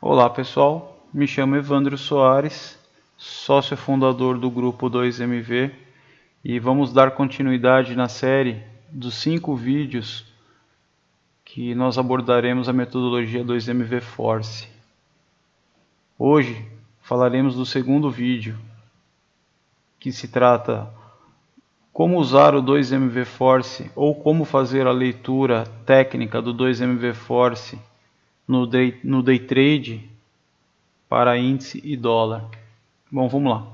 Olá pessoal, me chamo Evandro Soares, sócio fundador do grupo 2MV e vamos dar continuidade na série dos 5 vídeos que nós abordaremos a metodologia 2MV Force. Hoje falaremos do segundo vídeo, que se trata como usar o 2MV Force ou como fazer a leitura técnica do 2MV Force no day trade para índice e dólar. Bom, vamos lá.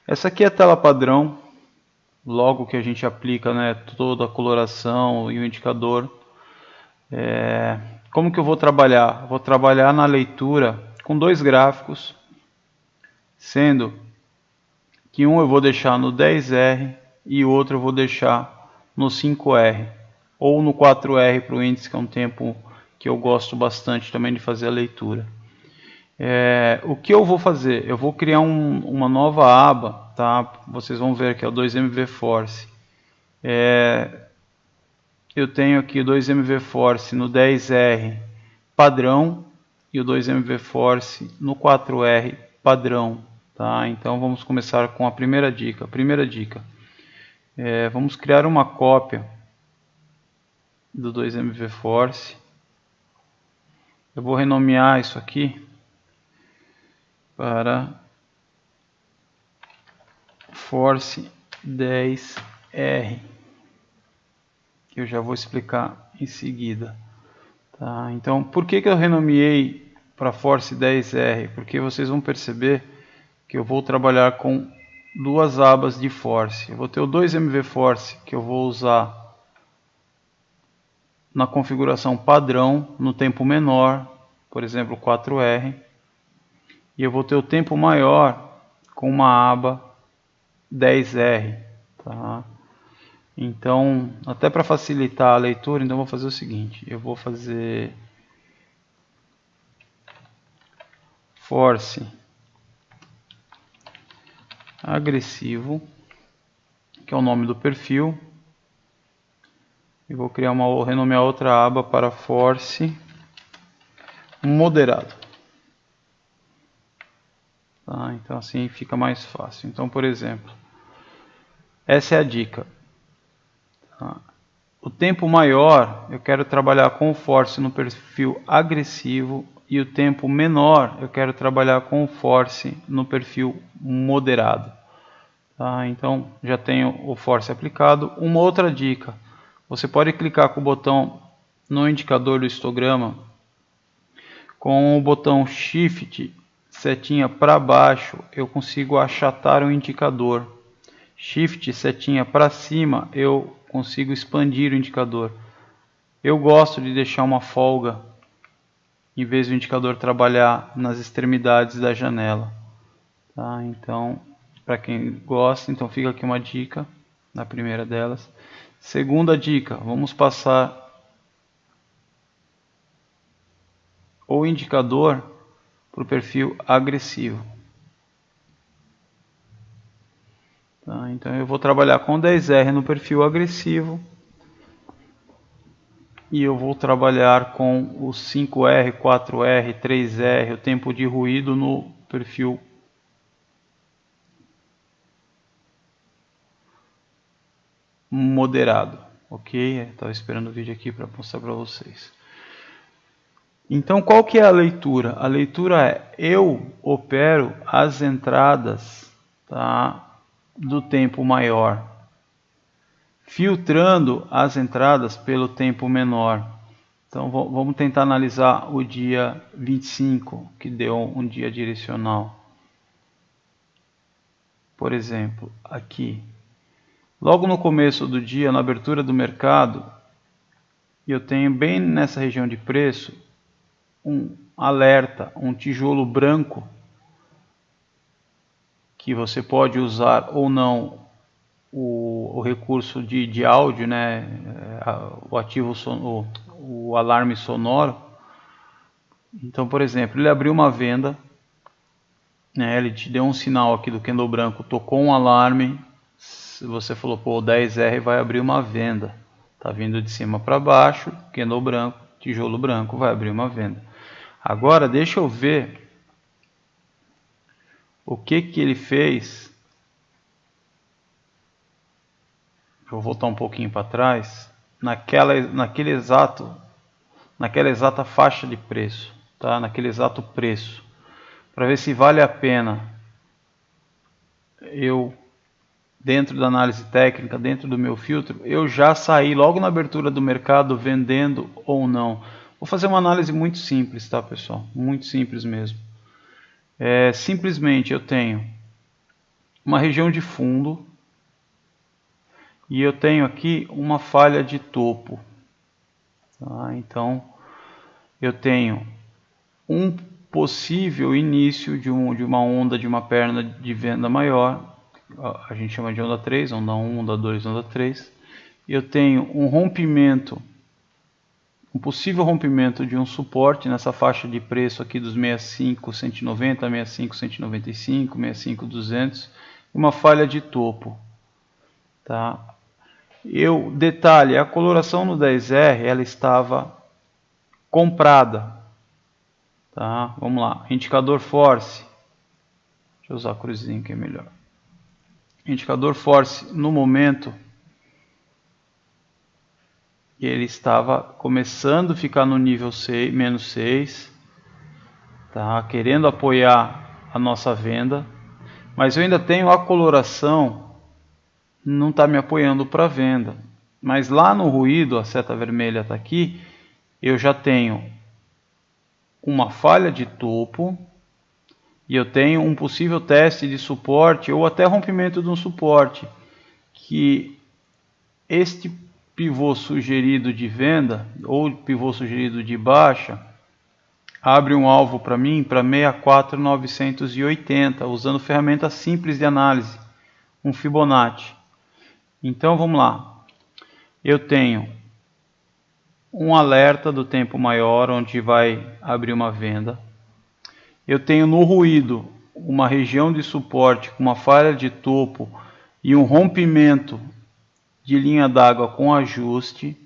Essa aqui é a tela padrão, logo que a gente aplica, né, toda a coloração e o indicador. Como que eu vou trabalhar? Vou trabalhar na leitura com dois gráficos, sendo que um eu vou deixar no 10R e o outro eu vou deixar no 5R ou no 4R para o índice, que é um tempo que eu gosto bastante também de fazer a leitura. O que eu vou fazer? Eu vou criar uma nova aba, tá? Vocês vão ver que é o 2MV Force. Eu tenho aqui o 2MV Force no 10R padrão e o 2MV Force no 4R padrão, tá? Então vamos começar com a primeira dica. Vamos criar uma cópia do 2MV Force. Eu vou renomear isso aqui para Force 10R, que eu já vou explicar em seguida. Tá? Então, por que eu renomeei para Force 10R? Porque vocês vão perceber que eu vou trabalhar com duas abas de Force. Eu vou ter o 2MV Force, que eu vou usar na configuração padrão, no tempo menor, por exemplo 4R. E eu vou ter o tempo maior com uma aba 10R. Tá? Então, até para facilitar a leitura, então eu vou fazer o seguinte. Eu vou fazer Force agressivo, que é o nome do perfil. E vou criar renomear outra aba para Force moderado. Tá? Então assim fica mais fácil. Então, por exemplo, essa é a dica. Tá? O tempo maior eu quero trabalhar com o Force no perfil agressivo e o tempo menor eu quero trabalhar com o Force no perfil moderado. Tá? Então já tenho o Force aplicado. Uma outra dica: você pode clicar com o botão no indicador do histograma, com o botão Shift setinha para baixo eu consigo achatar o indicador. Shift setinha para cima eu consigo expandir o indicador. Eu gosto de deixar uma folga em vez do indicador trabalhar nas extremidades da janela. Tá? Então, para quem gosta, então fica aqui uma dica na primeira delas. Segunda dica, vamos passar o indicador para o perfil agressivo. Tá? Então eu vou trabalhar com 10R no perfil agressivo e eu vou trabalhar com o 5R, 4R, 3R, o tempo de ruído no perfil moderado. Ok? Estava esperando o vídeo aqui para mostrar para vocês. Então, qual que é a leitura? A leitura é: eu opero as entradas, tá, do tempo maior, filtrando as entradas pelo tempo menor. Então, vamos tentar analisar o dia 25, que deu um dia direcional. Por exemplo, aqui. Logo no começo do dia, na abertura do mercado, eu tenho bem nessa região de preço um alerta, um tijolo branco, que você pode usar ou não o recurso de áudio, né, o ativo o alarme sonoro. Então, por exemplo, ele abriu uma venda, né, ele te deu um sinal aqui do candle branco, tocou um alarme, você falou, pô, o 10R vai abrir uma venda, tá vindo de cima para baixo, candle branco, tijolo branco, vai abrir uma venda. Agora deixa eu ver o que ele fez. Vou voltar um pouquinho para trás, naquela exata faixa de preço, tá? Naquele exato preço, para ver se vale a pena eu, dentro da análise técnica, dentro do meu filtro, eu já saí logo na abertura do mercado vendendo ou não. Vou fazer uma análise muito simples, tá, pessoal? Muito simples mesmo. Simplesmente eu tenho uma região de fundo e eu tenho aqui uma falha de topo, tá? Então eu tenho um possível início de uma onda, de uma perna de venda maior, a gente chama de onda 3, onda 1, onda 2, onda 3. Eu tenho um rompimento, um possível rompimento de um suporte nessa faixa de preço aqui dos 65, 190, 65, 195, 65, 200, uma falha de topo, tá? Detalhe, a coloração no 10R ela estava comprada, tá? Vamos lá, indicador force, deixa eu usar a cruzinha que é melhor. Indicador force no momento ele estava começando a ficar no nível 6, menos 6, tá? Querendo apoiar a nossa venda, mas eu ainda tenho a coloração, não está me apoiando para venda, mas lá no ruído, a seta vermelha está aqui, eu já tenho uma falha de topo e eu tenho um possível teste de suporte ou até rompimento de um suporte, que este pivô sugerido de venda ou pivô sugerido de baixa abre um alvo para mim para 64.980, usando ferramenta simples de análise, um Fibonacci. Então vamos lá, eu tenho um alerta do tempo maior onde vai abrir uma venda, eu tenho no ruído uma região de suporte com uma falha de topo e um rompimento de linha d'água com ajuste,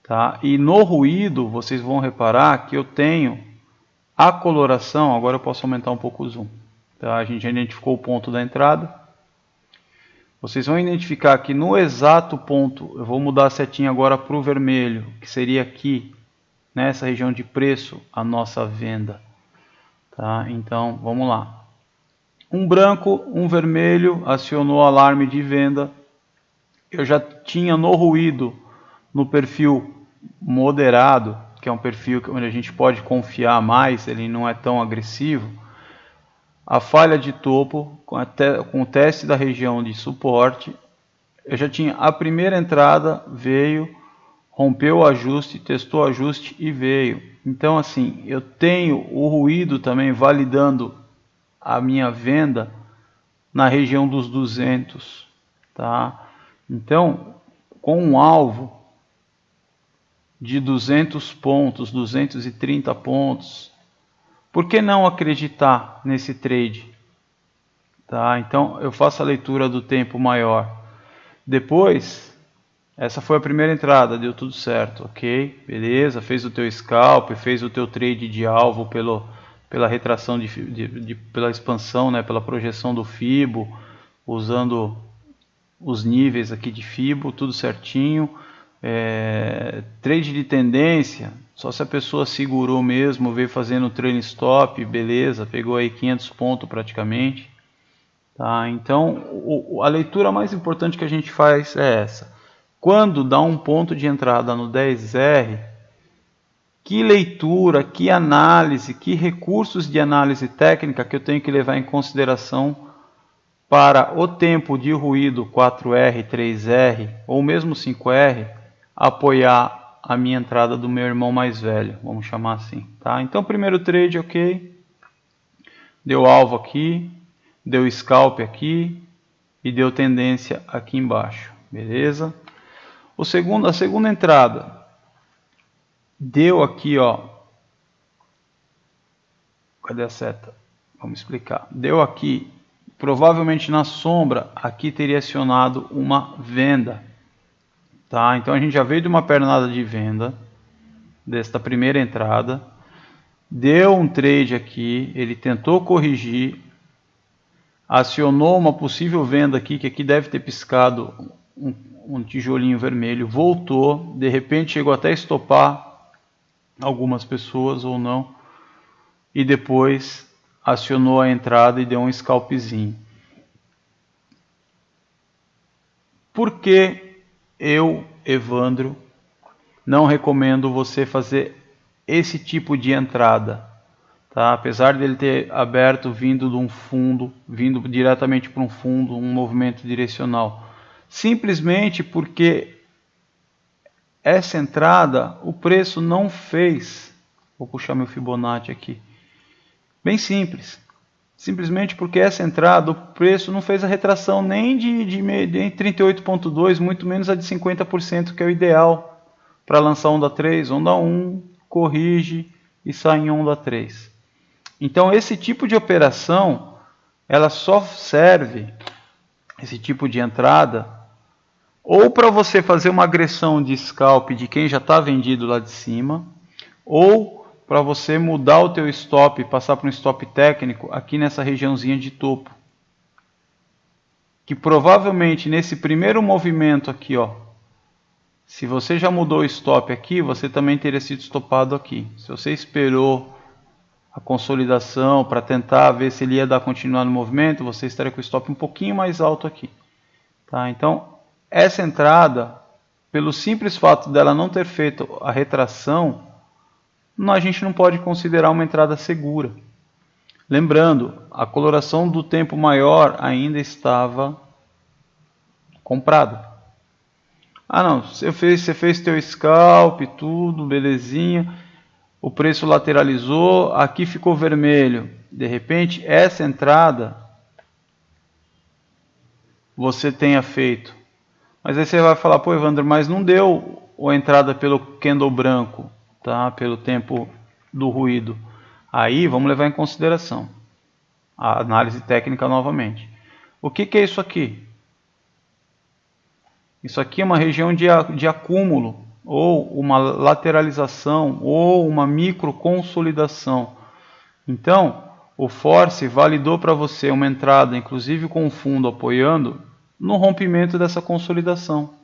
tá? E no ruído vocês vão reparar que eu tenho a coloração, agora eu posso aumentar um pouco o zoom, tá? A gente já identificou o ponto da entrada. Vocês vão identificar que no exato ponto, eu vou mudar a setinha agora para o vermelho, que seria aqui, nessa região de preço, a nossa venda. Tá? Então, vamos lá. Um branco, um vermelho, acionou o alarme de venda. Eu já tinha no ruído, no perfil moderado, que é um perfil onde a gente pode confiar mais, ele não é tão agressivo, a falha de topo com o teste da região de suporte. Eu já tinha a primeira entrada, veio, rompeu o ajuste, testou o ajuste e veio. Então assim, eu tenho o ruído também validando a minha venda na região dos 200, tá? Então, com um alvo de 200 pontos, 230 pontos, por que não acreditar nesse trade? Tá? Então eu faço a leitura do tempo maior. Depois, essa foi a primeira entrada, deu tudo certo, ok? Beleza, fez o teu scalp, fez o teu trade de alvo pela retração, pela expansão, né? Pela projeção do Fibo, usando os níveis aqui de Fibo, tudo certinho. Trade de tendência, só se a pessoa segurou mesmo, veio fazendo trailing stop, beleza, pegou aí 500 pontos praticamente, tá? Então a leitura mais importante que a gente faz é essa: quando dá um ponto de entrada no 10R, que leitura, que análise, que recursos de análise técnica que eu tenho que levar em consideração para o tempo de ruído 4R, 3R ou mesmo 5R apoiar a minha entrada do meu irmão mais velho, vamos chamar assim, tá? Então, primeiro trade, ok, deu alvo aqui, deu scalp aqui e deu tendência aqui embaixo, beleza? A segunda entrada deu aqui, ó, cadê a seta? Vamos explicar. Deu aqui, provavelmente na sombra, aqui teria acionado uma venda. Tá? Então a gente já veio de uma pernada de venda, desta primeira entrada. deu um trade aqui, ele tentou corrigir, acionou uma possível venda aqui, que aqui deve ter piscado um tijolinho vermelho, voltou, de repente chegou até a estopar algumas pessoas ou não, e depois acionou a entrada e deu um scalpzinho. Por que eu, Evandro, não recomendo você fazer esse tipo de entrada? Tá? Apesar dele ter aberto vindo de um fundo, vindo diretamente para um fundo, um movimento direcional. Simplesmente porque essa entrada, o preço não fez. Vou puxar meu Fibonacci aqui. Bem simples. Simplesmente porque essa entrada, o preço não fez a retração nem de 38,2, muito menos a de 50%, que é o ideal para lançar onda 3, onda 1, corrige e sai em onda 3. Então esse tipo de operação, ela só serve, esse tipo de entrada, ou para você fazer uma agressão de scalp de quem já está vendido lá de cima, ou para você mudar o teu stop, passar para um stop técnico aqui nessa regiãozinha de topo. Que provavelmente nesse primeiro movimento aqui, ó, se você já mudou o stop aqui, você também teria sido stopado aqui. Se você esperou a consolidação para tentar ver se ele ia dar continuar no movimento, você estaria com o stop um pouquinho mais alto aqui. Tá? Então, essa entrada, pelo simples fato dela não ter feito a retração, a gente não pode considerar uma entrada segura. Lembrando, a coloração do tempo maior ainda estava comprada. Ah não, você fez teu scalp, tudo, belezinha. O preço lateralizou, aqui ficou vermelho. De repente, essa entrada você tenha feito. Mas aí você vai falar, pô Evandro, mas não deu a entrada pelo candle branco. Tá? Pelo tempo do ruído. Aí vamos levar em consideração a análise técnica novamente. O que é isso aqui? Isso aqui é uma região de acúmulo, ou uma lateralização, ou uma microconsolidação. Então, o Force validou para você uma entrada, inclusive com o fundo apoiando, no rompimento dessa consolidação.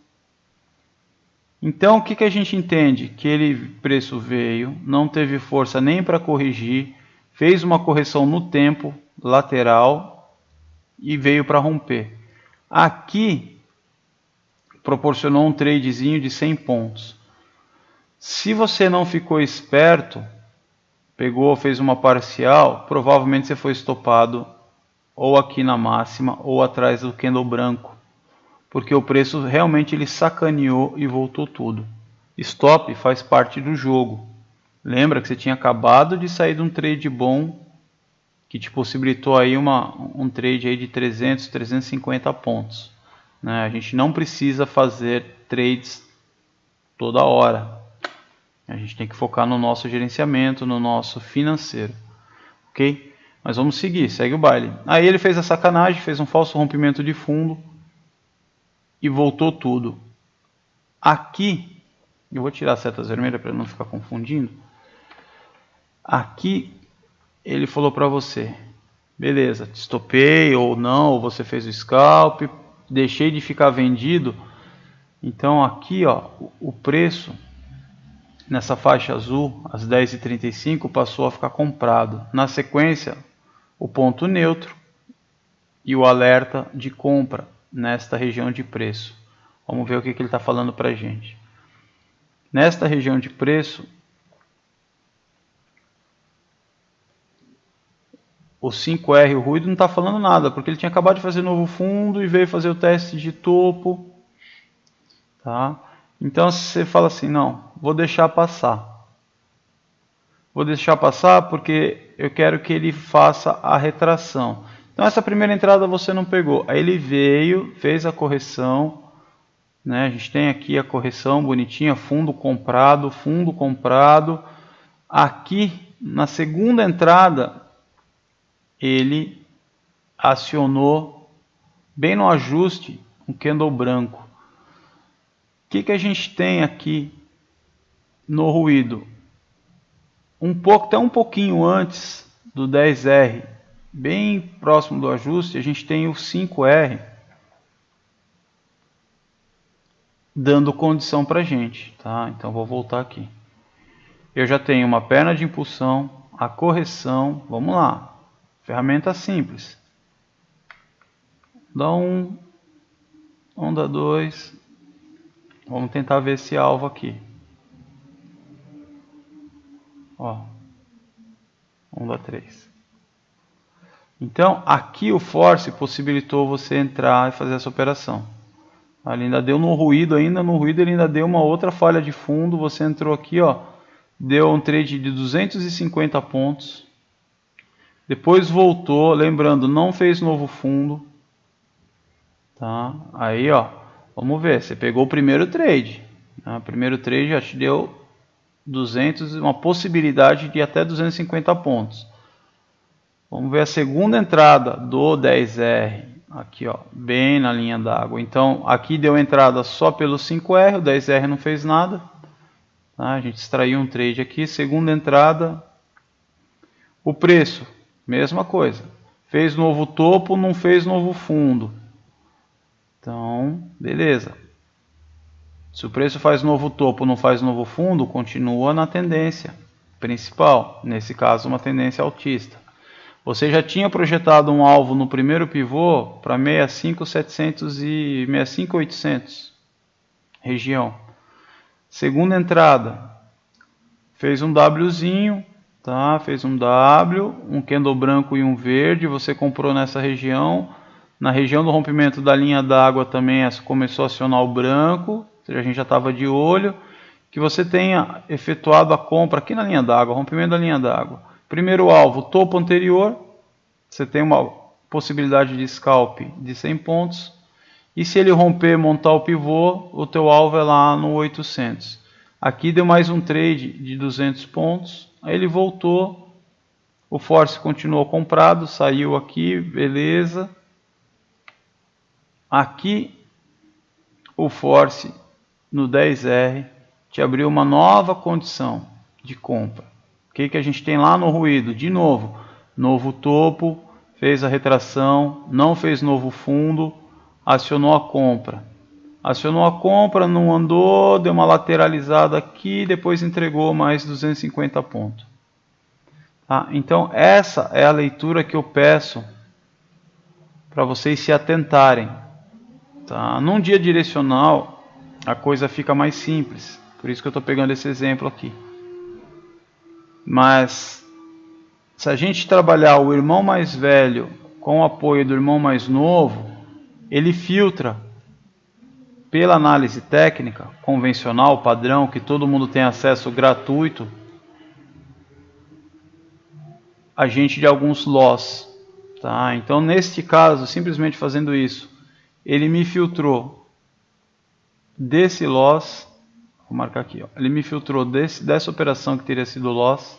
Então, o que a gente entende? Que ele preço veio, não teve força nem para corrigir, fez uma correção no tempo lateral e veio para romper. Aqui, proporcionou um tradezinho de 100 pontos. Se você não ficou esperto, pegou, fez uma parcial, provavelmente você foi estopado ou aqui na máxima ou atrás do candle branco. Porque o preço realmente ele sacaneou e voltou tudo. Stop faz parte do jogo. Lembra que você tinha acabado de sair de um trade bom que te possibilitou aí um trade aí de 300, 350 pontos. Né? A gente não precisa fazer trades toda hora. A gente tem que focar no nosso gerenciamento, no nosso financeiro. Ok? Mas vamos seguir, segue o baile. Aí ele fez a sacanagem, fez um falso rompimento de fundo e voltou tudo. Aqui, eu vou tirar as setas vermelhas para não ficar confundindo. Aqui, ele falou para você, beleza, te estopei ou não, ou você fez o scalp, deixei de ficar vendido. Então aqui, ó, o preço nessa faixa azul, às 10h35, passou a ficar comprado. Na sequência, o ponto neutro e o alerta de compra nesta região de preço. Vamos ver o que ele está falando para a gente. Nesta região de preço, o 5R, o ruído, não está falando nada, porque ele tinha acabado de fazer novo fundo e veio fazer o teste de topo. Tá? Então você fala assim, não, vou deixar passar. Vou deixar passar porque eu quero que ele faça a retração. Então essa primeira entrada você não pegou. Aí ele veio, fez a correção. Né? A gente tem aqui a correção bonitinha, fundo comprado, fundo comprado. Aqui na segunda entrada ele acionou bem no ajuste um candle branco. O que a gente tem aqui no ruído? até um pouquinho antes do 10R, bem próximo do ajuste, a gente tem o 5R dando condição para a gente, tá? Então vou voltar aqui. Eu já tenho uma perna de impulsão, a correção, vamos lá, ferramenta simples. Dá 1, onda 2, vamos tentar ver esse alvo aqui. Ó, onda 3. Então aqui o force possibilitou você entrar e fazer essa operação. Ele ainda deu no ruído, ele ainda deu uma outra falha de fundo. Você entrou aqui, ó, deu um trade de 250 pontos. Depois voltou, lembrando, não fez novo fundo. Tá? Aí, ó, vamos ver, você pegou o primeiro trade. Né? O primeiro trade já te deu 200, uma possibilidade de até 250 pontos. Vamos ver a segunda entrada do 10R. Aqui, ó, bem na linha d'água. Então, aqui deu entrada só pelo 5R, o 10R não fez nada. Tá? A gente extraiu um trade aqui. Segunda entrada. O preço, mesma coisa. Fez novo topo, não fez novo fundo. Então, beleza. Se o preço faz novo topo, não faz novo fundo, continua na tendência principal. Nesse caso, uma tendência altista. Você já tinha projetado um alvo no primeiro pivô para 65.700 e 65.800 região. Segunda entrada, fez um Wzinho, tá? Fez um W, um candle branco e um verde. Você comprou nessa região. Na região do rompimento da linha d'água também começou a acionar o branco. Ou seja, a gente já estava de olho que você tenha efetuado a compra aqui na linha d'água, rompimento da linha d'água. Primeiro alvo, topo anterior, você tem uma possibilidade de scalp de 100 pontos. E se ele romper, montar o pivô, o teu alvo é lá no 800. Aqui deu mais um trade de 200 pontos, aí ele voltou, o force continuou comprado, saiu aqui, beleza. Aqui o force no 10R te abriu uma nova condição de compra. O que a gente tem lá no ruído? De novo, novo topo, fez a retração, não fez novo fundo, acionou a compra. Acionou a compra, não andou, deu uma lateralizada aqui, depois entregou mais 250 pontos. Tá? Então essa é a leitura que eu peço para vocês se atentarem. Tá? Num dia direcional, a coisa fica mais simples. Por isso que eu estou pegando esse exemplo aqui. Mas se a gente trabalhar o irmão mais velho com o apoio do irmão mais novo, ele filtra pela análise técnica, convencional, padrão, que todo mundo tem acesso gratuito, a gente de alguns loss. Tá? Então neste caso, simplesmente fazendo isso, ele me filtrou desse loss. Vou marcar aqui, ó. Ele me filtrou dessa operação que teria sido loss.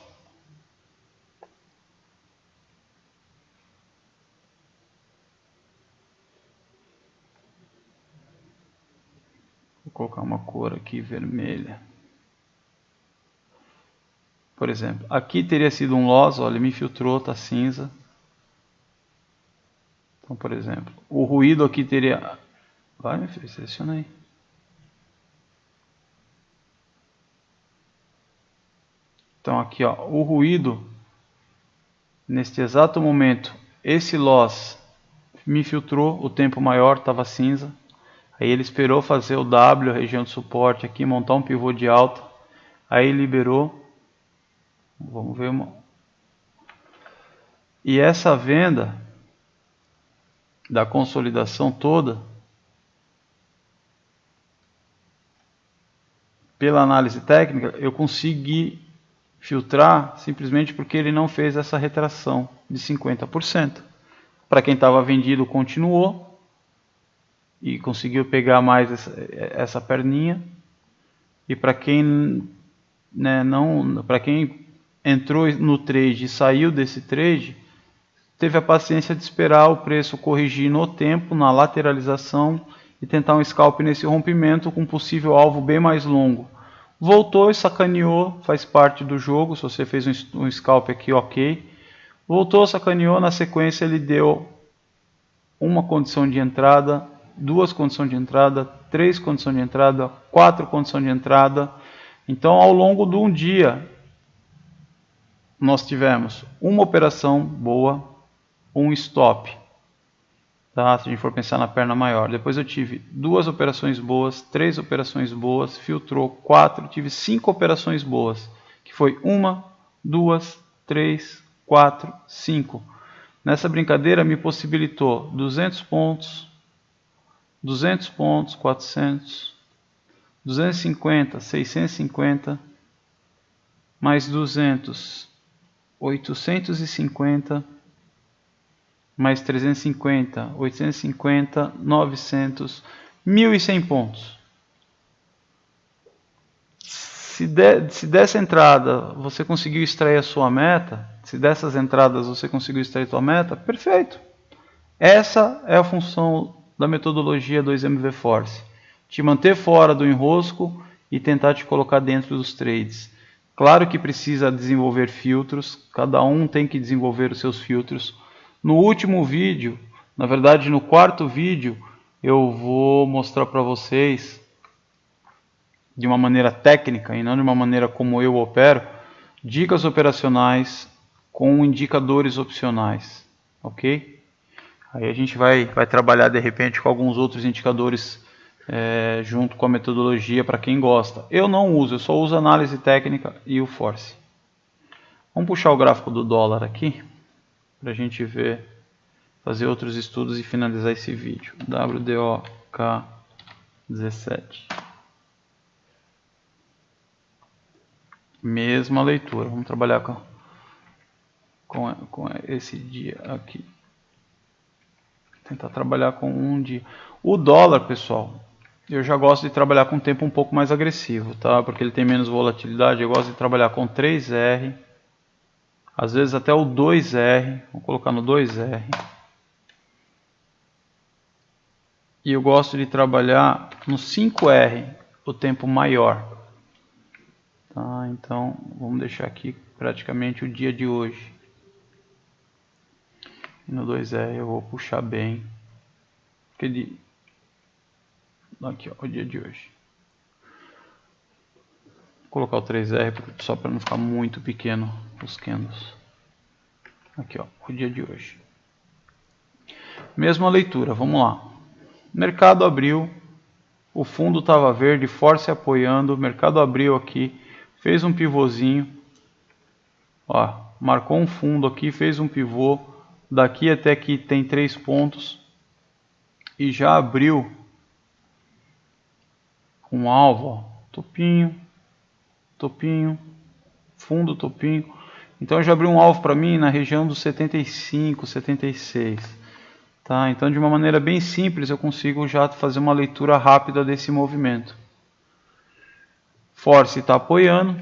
Vou colocar uma cor aqui vermelha. Por exemplo, aqui teria sido um loss, olha, ele me filtrou, tá cinza. Então, por exemplo, o ruído aqui teria... Vai, meu filho, seleciona aí. Então aqui, ó, o ruído, neste exato momento, esse loss me filtrou, o tempo maior estava cinza. Aí ele esperou fazer o W, a região de suporte aqui, montar um pivô de alta. Aí liberou. Vamos ver uma... E essa venda da consolidação toda, pela análise técnica, eu consegui filtrar simplesmente porque ele não fez essa retração de 50%. Para quem estava vendido, continuou e conseguiu pegar mais essa perninha. E para quem, né, para quem entrou no trade e saiu desse trade, teve a paciência de esperar o preço corrigir no tempo, na lateralização, e tentar um scalp nesse rompimento com possível alvo bem mais longo. voltou e sacaneou, faz parte do jogo. Se você fez um scalp aqui, ok. Voltou, sacaneou, na sequência ele deu uma condição de entrada, 2 condições de entrada, 3 condições de entrada, 4 condições de entrada. Então, ao longo de um dia, nós tivemos uma operação boa, um stop. Tá? Se a gente for pensar na perna maior. Depois eu tive 2 operações boas, 3 operações boas, filtrou 4, tive 5 operações boas, que foi 1, 2, 3, 4, 5. Nessa brincadeira me possibilitou 200 pontos, 400, 250, 650, mais 200, 850, mais 350, 850, 900, 1.100 pontos. Se dessa entrada você conseguiu extrair a sua meta, se dessas entradas você conseguiu extrair a sua meta, perfeito. Essa é a função da metodologia 2MV Force. Te manter fora do enrosco e tentar te colocar dentro dos trades. Claro que precisa desenvolver filtros, cada um tem que desenvolver os seus filtros. No último vídeo, na verdade no 4º vídeo, eu vou mostrar para vocês de uma maneira técnica e não de uma maneira como eu opero, dicas operacionais com indicadores opcionais, ok? Aí a gente vai trabalhar de repente com alguns outros indicadores junto com a metodologia para quem gosta. Eu não uso, eu só uso análise técnica e o Force. Vamos puxar o gráfico do dólar aqui para a gente ver, fazer outros estudos e finalizar esse vídeo. WDOK17. Mesma leitura. Vamos trabalhar com esse dia aqui. Tentar trabalhar com um dia. O dólar, pessoal, eu já gosto de trabalhar com um tempo um pouco mais agressivo, tá? Porque ele tem menos volatilidade. Eu gosto de trabalhar com 3R, às vezes até o 2R. Vou colocar no 2R. E eu gosto de trabalhar no 5R, o tempo maior. Tá? Então, vamos deixar aqui praticamente o dia de hoje. E no 2R eu vou puxar bem. Aqui, ó, o dia de hoje. Vou colocar o 3R só para não ficar muito pequeno os candles. Aqui, ó, o dia de hoje. Mesma leitura, vamos lá. Mercado abriu, o fundo estava verde, Force apoiando, o mercado abriu aqui, fez um pivôzinho, ó, marcou um fundo aqui, fez um pivô, daqui até aqui tem 3 pontos e já abriu um alvo, ó, topinho, topinho, fundo, topinho. Então já abriu um alvo para mim na região dos 75, 76. Tá? Então de uma maneira bem simples eu consigo já fazer uma leitura rápida desse movimento. Force está apoiando,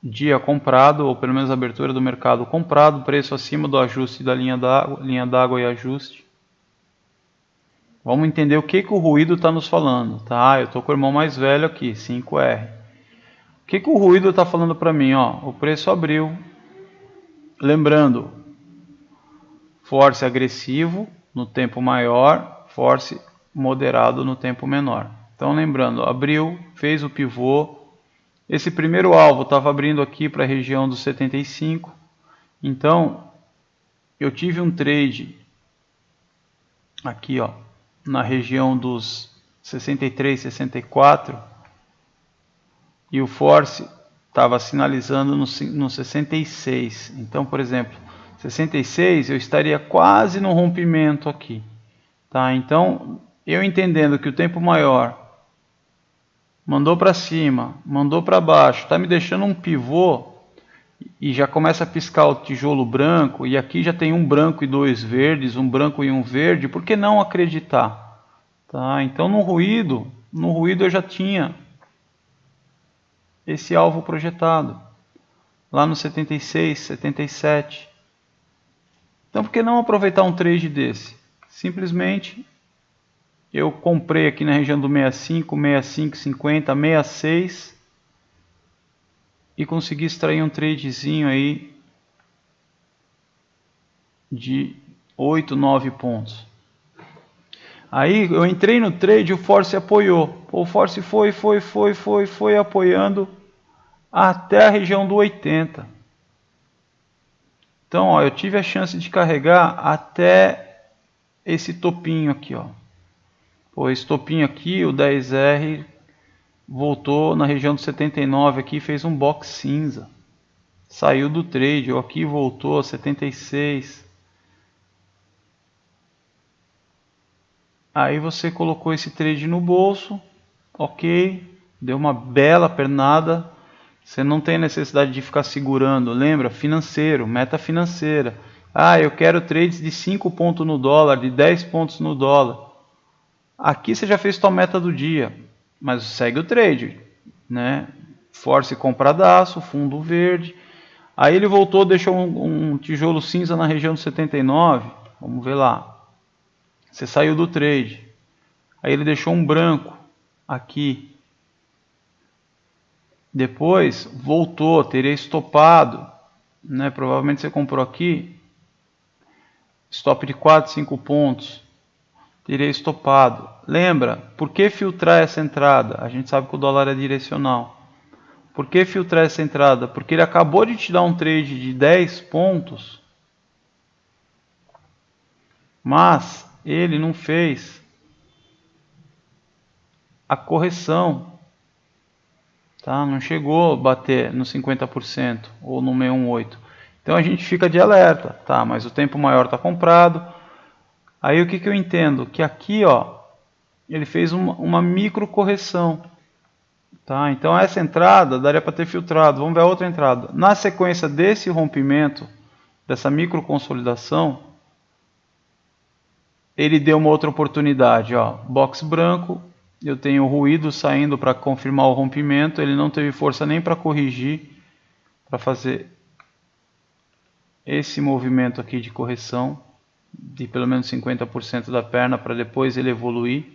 dia comprado, ou pelo menos a abertura do mercado comprado, preço acima do ajuste da linha d'água e ajuste. Vamos entender o que o ruído está nos falando. Tá? Eu estou com o irmão mais velho aqui, 5R. O que o ruído está falando para mim? Ó, o preço abriu, lembrando, Force agressivo no tempo maior, Force moderado no tempo menor. Então lembrando, abriu, fez o pivô. Esse primeiro alvo estava abrindo aqui para a região dos 75. Então eu tive um trade aqui, ó, na região dos 63, 64. E o Force estava sinalizando no 66. Então, por exemplo, 66 eu estaria quase no rompimento aqui, tá? Então eu entendendo que o tempo maior mandou para cima, mandou para baixo, está me deixando um pivô e já começa a piscar o tijolo branco, e aqui já tem um branco e 2 verdes, um branco e um verde, por que não acreditar? Tá? Então no ruído eu já tinha esse alvo projetado lá no 76, 77. Então, por que não aproveitar um trade desse? Simplesmente eu comprei aqui na região do 65, 65,50, 66 e consegui extrair um tradezinho aí de 8, 9 pontos. Aí eu entrei no trade e o Force apoiou. O Force foi apoiando até a região do 80. Então, ó, eu tive a chance de carregar até esse topinho aqui, ó. Pô, esse topinho aqui, o 10R, voltou na região do 79 aqui, fez um box cinza. Saiu do trade, aqui voltou 76. Aí você colocou esse trade no bolso, ok, deu uma bela pernada. Você não tem necessidade de ficar segurando, lembra? Financeiro, meta financeira. Ah, eu quero trades de 5 pontos no dólar, de 10 pontos no dólar. Aqui você já fez sua meta do dia, mas segue o trade, né? Force compradaço, fundo verde. Aí ele voltou, deixou um tijolo cinza na região do 79. Vamos ver lá. Você saiu do trade. Aí ele deixou um branco aqui. Depois voltou, teria estopado, né? Provavelmente você comprou aqui. Stop de 4, 5 pontos. Teria estopado. Lembra, por que filtrar essa entrada? A gente sabe que o dólar é direcional. Por que filtrar essa entrada? Porque ele acabou de te dar um trade de 10 pontos, mas ele não fez a correção, tá? Não chegou a bater no 50% ou no 618. Então a gente fica de alerta, tá? Mas o tempo maior está comprado. Aí o que eu entendo? Que aqui, ó, ele fez uma micro correção, tá? Então essa entrada daria para ter filtrado. Vamos ver a outra entrada. Na sequência desse rompimento, dessa micro consolidação, ele deu uma outra oportunidade, ó, box branco, eu tenho ruído saindo para confirmar o rompimento, ele não teve força nem para corrigir, para fazer esse movimento aqui de correção, de pelo menos 50% da perna, para depois ele evoluir.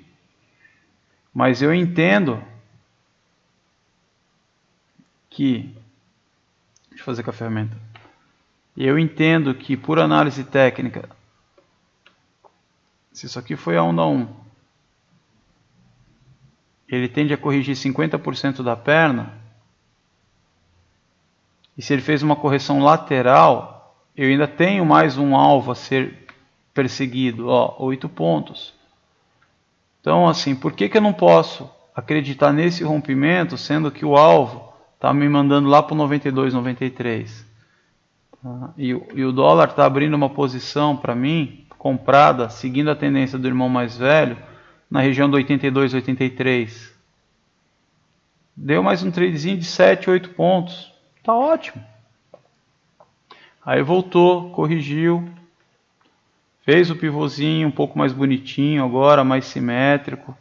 Mas eu entendo que, deixa eu fazer com a ferramenta, eu entendo que por análise técnica, se isso aqui foi a onda 1, ele tende a corrigir 50% da perna, e se ele fez uma correção lateral, eu ainda tenho mais um alvo a ser perseguido, ó, 8 pontos. Então, assim, por que eu não posso acreditar nesse rompimento, sendo que o alvo está me mandando lá para o 92, 93? Tá? E o dólar está abrindo uma posição para mim, comprada, seguindo a tendência do irmão mais velho, na região do 82, 83. Deu mais um tradezinho de 7, 8 pontos. Tá ótimo. Aí voltou, corrigiu, fez o pivôzinho um pouco mais bonitinho agora, mais simétrico.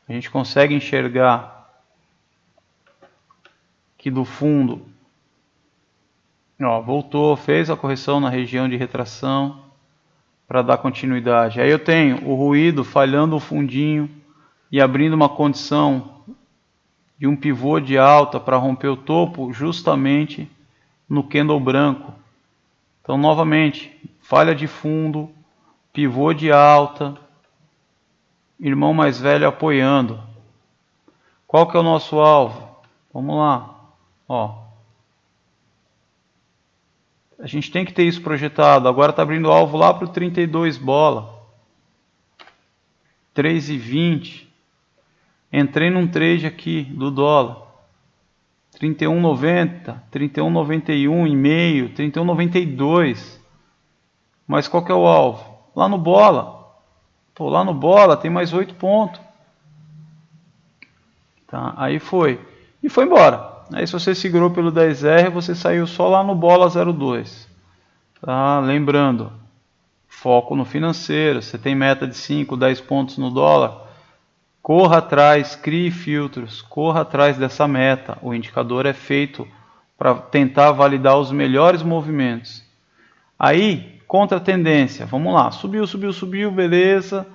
A gente consegue enxergar que do fundo, ó, voltou, fez a correção na região de retração para dar continuidade. Aí eu tenho o ruído falhando o fundinho e abrindo uma condição de um pivô de alta para romper o topo justamente no candle branco. Então, novamente, falha de fundo, pivô de alta, irmão mais velho apoiando. Qual que é o nosso alvo? Vamos lá, ó. A gente tem que ter isso projetado. Agora está abrindo o alvo lá para o 32 bola. 3,20. Entrei num trade aqui do dólar. 31,90, 31,91,5, 31,92. Mas qual que é o alvo? Lá no bola. Pô, lá no bola tem mais 8 pontos. Tá, aí foi. E foi embora. Aí se você segurou pelo 10R, você saiu só lá no bola 02. Tá? Lembrando, foco no financeiro. Você tem meta de 5, 10 pontos no dólar. Corra atrás, crie filtros, corra atrás dessa meta. O indicador é feito para tentar validar os melhores movimentos. Aí, contra a tendência. Vamos lá, subiu, subiu, subiu, beleza.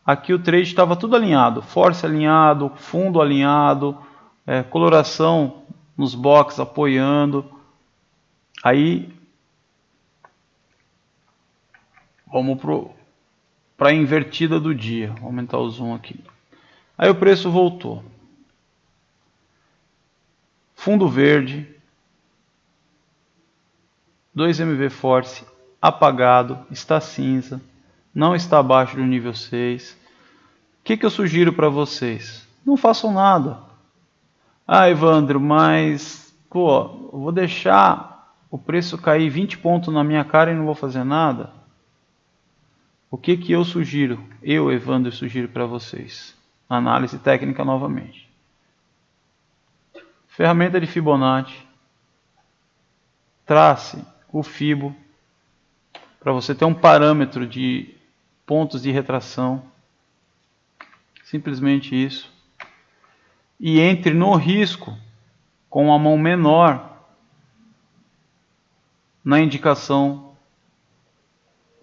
aqui o trade estava tudo alinhado, force alinhado, fundo alinhado, coloração nos boxes apoiando. Aí vamos para a invertida do dia. Vou aumentar o zoom aqui. Aí o preço voltou. Fundo verde, 2MV Force apagado, está cinza, não está abaixo do nível 6. O que eu sugiro para vocês? Não façam nada. Ah, Evandro, mas eu vou deixar o preço cair 20 pontos na minha cara e não vou fazer nada? O que eu sugiro? Eu, Evandro, sugiro para vocês. Análise técnica novamente. Ferramenta de Fibonacci. Trace o Fibo para você ter um parâmetro de pontos de retração. Simplesmente isso. E entre no risco com a mão menor na indicação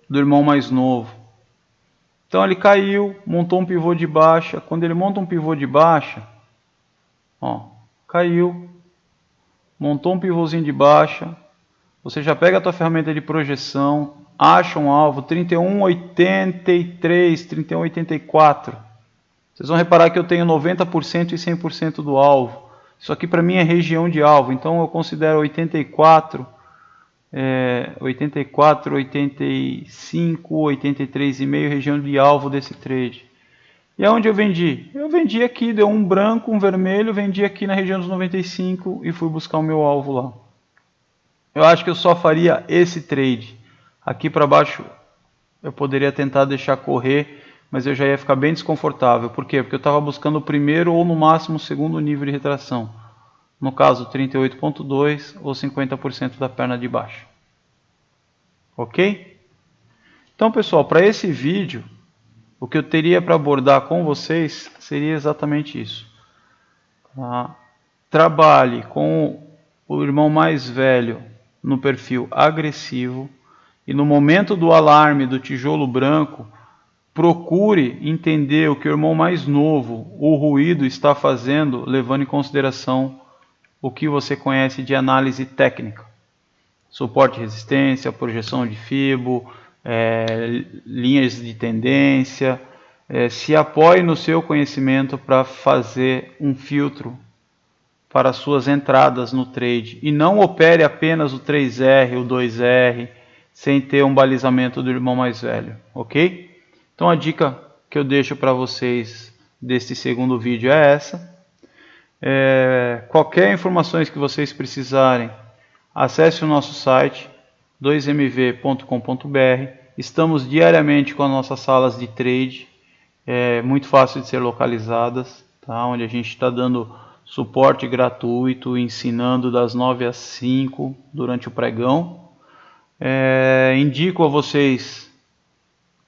do irmão mais novo. Então ele caiu, montou um pivô de baixa. Quando ele monta um pivô de baixa, caiu, montou um pivôzinho de baixa, você já pega a tua ferramenta de projeção, acha um alvo 31,83, 31,84. Vocês vão reparar que eu tenho 90% e 100% do alvo. Isso aqui para mim é região de alvo, então eu considero 84, 85, 83,5 região de alvo desse trade. E aonde eu vendi? Eu vendi aqui, deu um branco, um vermelho, vendi aqui na região dos 95 e fui buscar o meu alvo lá. Eu acho que eu só faria esse trade. Aqui para baixo eu poderia tentar deixar correr, mas eu já ia ficar bem desconfortável. Por quê? Porque eu estava buscando o primeiro ou no máximo o segundo nível de retração. No caso 38,2 ou 50% da perna de baixo. Ok? Então pessoal, para esse vídeo, o que eu teria para abordar com vocês seria exatamente isso. Trabalhe com o irmão mais velho no perfil agressivo e no momento do alarme do tijolo branco, procure entender o que o irmão mais novo, o ruído, está fazendo, levando em consideração o que você conhece de análise técnica. Suporte e resistência, projeção de Fibo, linhas de tendência. Se apoie no seu conhecimento para fazer um filtro para suas entradas no trade. E não opere apenas o 3R, o 2R, sem ter um balizamento do irmão mais velho. Ok? Então a dica que eu deixo para vocês deste segundo vídeo é essa. Qualquer informações que vocês precisarem, acesse o nosso site 2mv.com.br. Estamos diariamente com as nossas salas de trade, muito fácil de ser localizadas, tá? Onde a gente está dando suporte gratuito, ensinando das 9 às 5 durante o pregão. Indico a vocês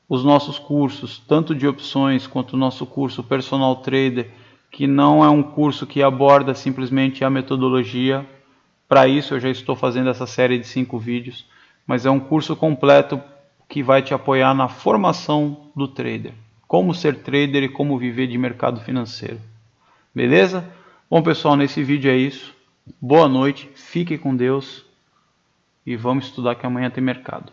os nossos cursos, tanto de opções quanto o nosso curso Personal Trader, que não é um curso que aborda simplesmente a metodologia. Para isso eu já estou fazendo essa série de 5 vídeos, mas é um curso completo que vai te apoiar na formação do trader. Como ser trader e como viver de mercado financeiro. Beleza? Bom pessoal, nesse vídeo é isso. Boa noite, fiquem com Deus e vamos estudar que amanhã tem mercado.